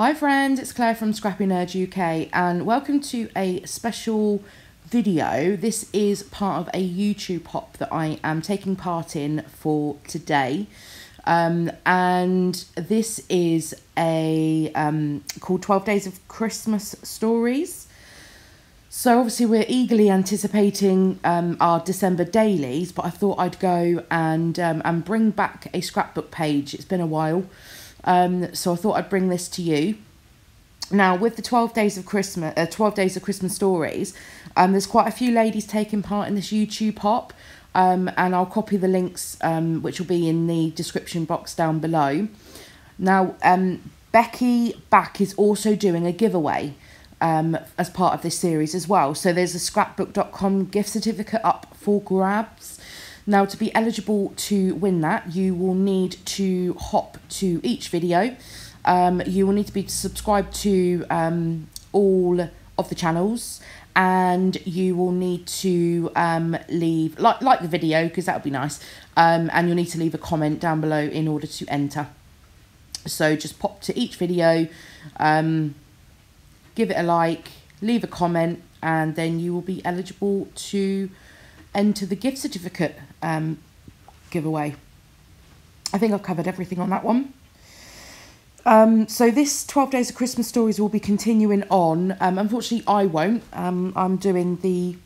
Hi friends, it's Claire from ScrappyNerdUK and welcome to a special video. This is part of a YouTube hop that I am taking part in for today. And this is a called 12 Days of Christmas Stories. So obviously we're eagerly anticipating our December dailies, but I thought I'd go and bring back a scrapbook page. It's been a while. So I thought I'd bring this to you. Now, with the 12 Days of Christmas Stories, there's quite a few ladies taking part in this YouTube hop, and I'll copy the links, which will be in the description box down below. Now, Becky Back is also doing a giveaway as part of this series as well. So there's a scrapbook.com gift certificate up for grabs. Now, to be eligible to win that, you will need to hop to each video. You will need to be subscribed to all of the channels, and you will need to leave like the video, because that would be nice, and you'll need to leave a comment down below in order to enter. So just pop to each video, give it a like, leave a comment, and then you will be eligible to enter the gift certificate giveaway. I think I've covered everything on that one. So this 12 Days of Christmas Stories will be continuing on. Unfortunately, I won't. I'm doing the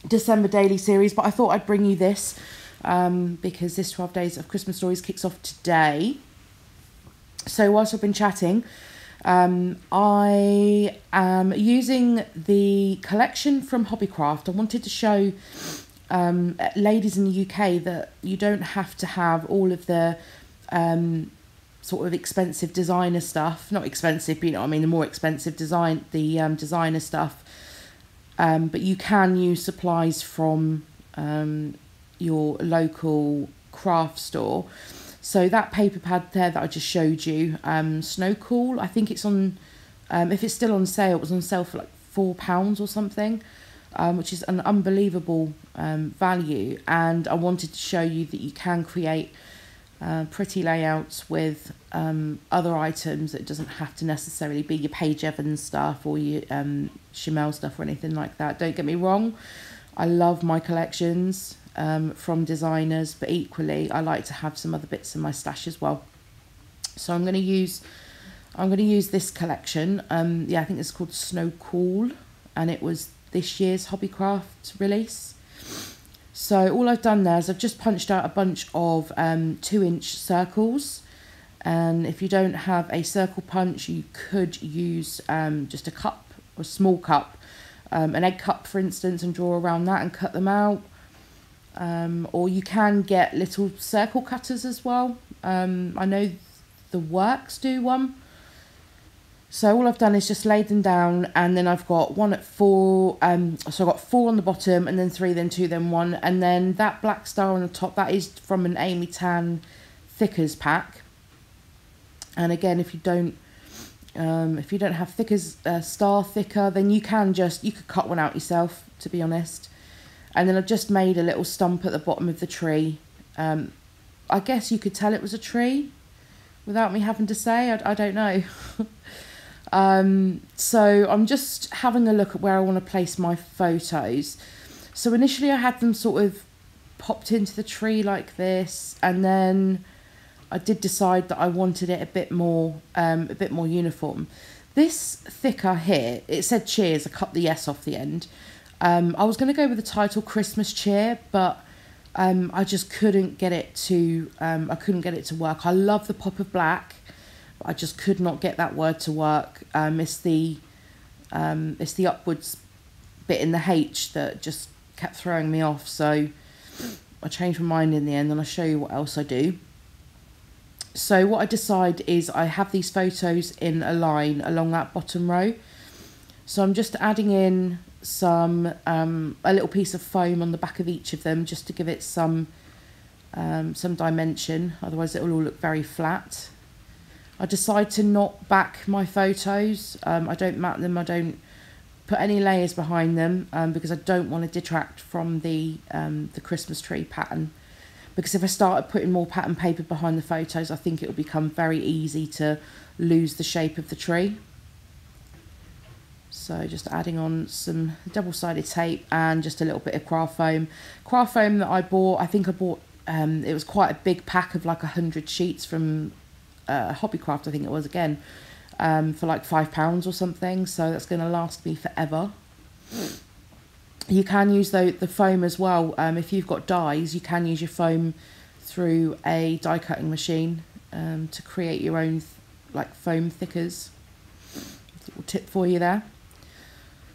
December daily series, but I thought I'd bring you this because this 12 Days of Christmas Stories kicks off today. So whilst I've been chatting, I am using the collection from Hobbycraft. I wanted to show ladies in the UK that you don't have to have all of the sort of expensive designer stuff. Not expensive, but you know what I mean, the more expensive designer stuff. But you can use supplies from your local craft store. So that paper pad there that I just showed you, Snow Cool, I think it's on, if it's still on sale, it was on sale for like £4 or something, which is an unbelievable value. And I wanted to show you that you can create pretty layouts with other items. It doesn't have to necessarily be your Paige Evans stuff or your Chanel stuff or anything like that. Don't get me wrong, I love my collections from designers, but equally I like to have some other bits in my stash as well. So I'm going to use this collection. Yeah, I think it's called Snow Cool, and it was this year's Hobbycraft release. So all I've done there is I've just punched out a bunch of 2-inch circles, and if you don't have a circle punch, you could use just a cup, or a small cup, an egg cup for instance, and draw around that and cut them out. Or you can get little circle cutters as well. I know the Works do one. So all I've done is just laid them down, and then I've got one at 4, so I've got 4 on the bottom, and then 3, then 2, then 1, and then that black star on the top, that is from an Amy Tan Thickers pack. And again, if you don't have Thickers star thicker, then you could cut one out yourself, to be honest. And then I've just made a little stump at the bottom of the tree. I guess you could tell it was a tree without me having to say. I don't know. So I'm just having a look at where I want to place my photos. So initially I had them sort of popped into the tree like this, and then I did decide that I wanted it a bit more uniform. This thicker here, it said cheers, I cut the S off the end. I was going to go with the title Christmas Cheer, but I just couldn't get it to work. I love the pop of black, but I just could not get that word to work. It's the upwards bit in the H that just kept throwing me off. So I changed my mind in the end, and I'll show you what else I do. So what I decide is I have these photos in a line along that bottom row. So I'm just adding in some a little piece of foam on the back of each of them, just to give it some dimension. Otherwise it will all look very flat. I decide to not back my photos. I don't mat them. I don't put any layers behind them because I don't want to detract from the Christmas tree pattern. because if I started putting more pattern paper behind the photos, I think it will become very easy to lose the shape of the tree. So just adding on some double-sided tape and just a little bit of craft foam. Craft foam that I bought, I think I bought, it was quite a big pack of like 100 sheets from Hobbycraft, I think it was again, for like £5 or something. So that's going to last me forever. You can use the foam as well. If you've got dies, you can use your foam through a die cutting machine to create your own like foam thickers. A little tip for you there.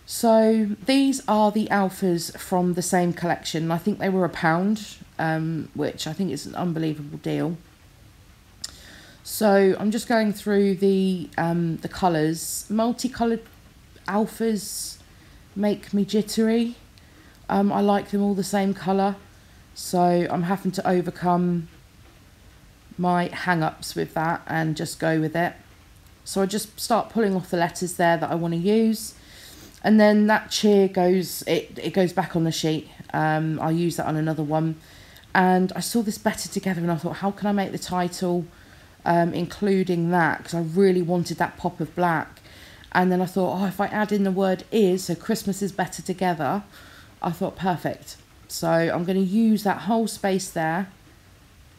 So these are the alphas from the same collection. I think they were £1, which I think is an unbelievable deal. So I'm just going through the colours. Multicoloured alphas make me jittery. I like them all the same colour, so I'm having to overcome my hang-ups with that and just go with it. So I just start pulling off the letters there that I want to use, and then that cheer goes, it goes back on the sheet. I'll use that on another one. And I saw this better together and I thought, how can I make the title including that, because I really wanted that pop of black. And then I thought, oh, if I add in the word is, so Christmas is better together, I thought perfect. So I'm going to use that whole space there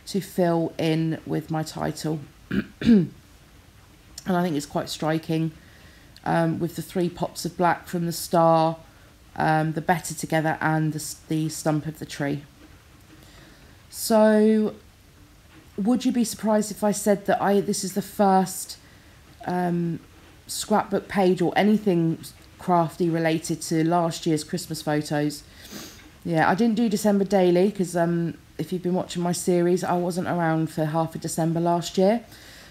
to fill in with my title. And I think it's quite striking with the 3 pops of black from the star, the better together, and the stump of the tree. So would you be surprised if I said that this is the first scrapbook page or anything crafty related to last year's Christmas photos? Yeah, I didn't do December daily because if you've been watching my series, I wasn't around for half of December last year,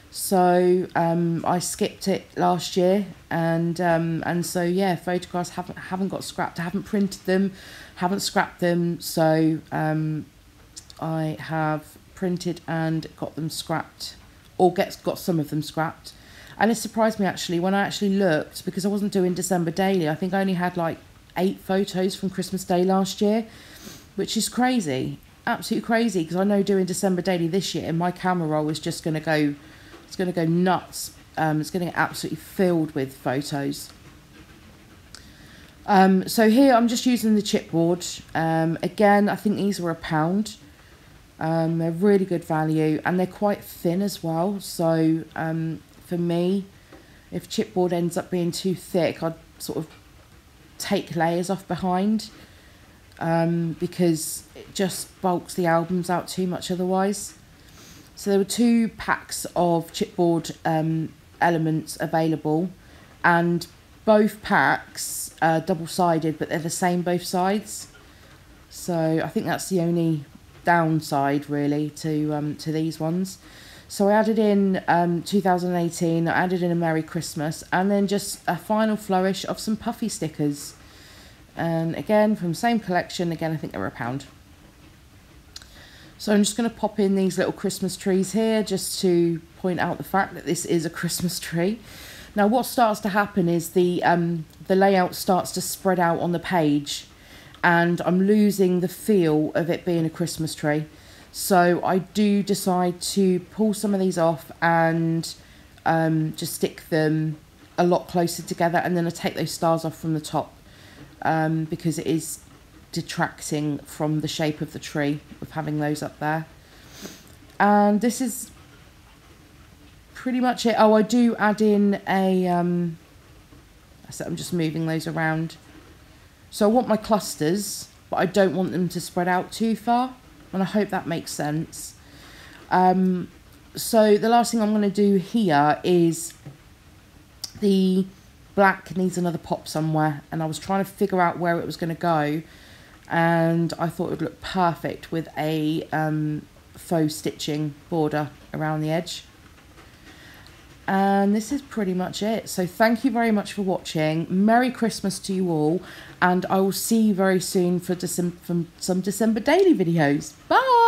so I skipped it last year, and so yeah, photographs haven't got scrapped. I haven't printed them, haven't scrapped them, so I have printed and got them scrapped, or got some of them scrapped. And it surprised me actually when I actually looked, because I wasn't doing December daily. I think I only had like 8 photos from Christmas Day last year, which is crazy, absolutely crazy, because I know doing December daily this year, my camera roll is just going to go, it's going to go nuts. It's going to get absolutely filled with photos. So here I'm just using the chipboard. Again, I think these were £1. They're really good value, and they're quite thin as well. So for me, if chipboard ends up being too thick, I'd sort of take layers off behind, because it just bulks the albums out too much otherwise. So there were 2 packs of chipboard elements available, and both packs are double-sided, but they're the same both sides. So I think that's the only downside really to these ones. So I added in 2018, I added in a Merry Christmas, and then just a final flourish of some puffy stickers. And again, from the same collection, again I think they were £1. So I'm just going to pop in these little Christmas trees here just to point out the fact that this is a Christmas tree. Now what starts to happen is the layout starts to spread out on the page, and I'm losing the feel of it being a Christmas tree. So I do decide to pull some of these off and just stick them a lot closer together, and then I take those stars off from the top because it is detracting from the shape of the tree with having those up there. And this is pretty much it. Oh, I do add in a so I'm just moving those around. So I want my clusters, but I don't want them to spread out too far, and I hope that makes sense. So the last thing I'm going to do here is the black needs another pop somewhere, and I was trying to figure out where it was going to go, and I thought it would look perfect with a faux stitching border around the edge. And this is pretty much it. So thank you very much for watching. Merry Christmas to you all, and I will see you very soon for some December daily videos. Bye!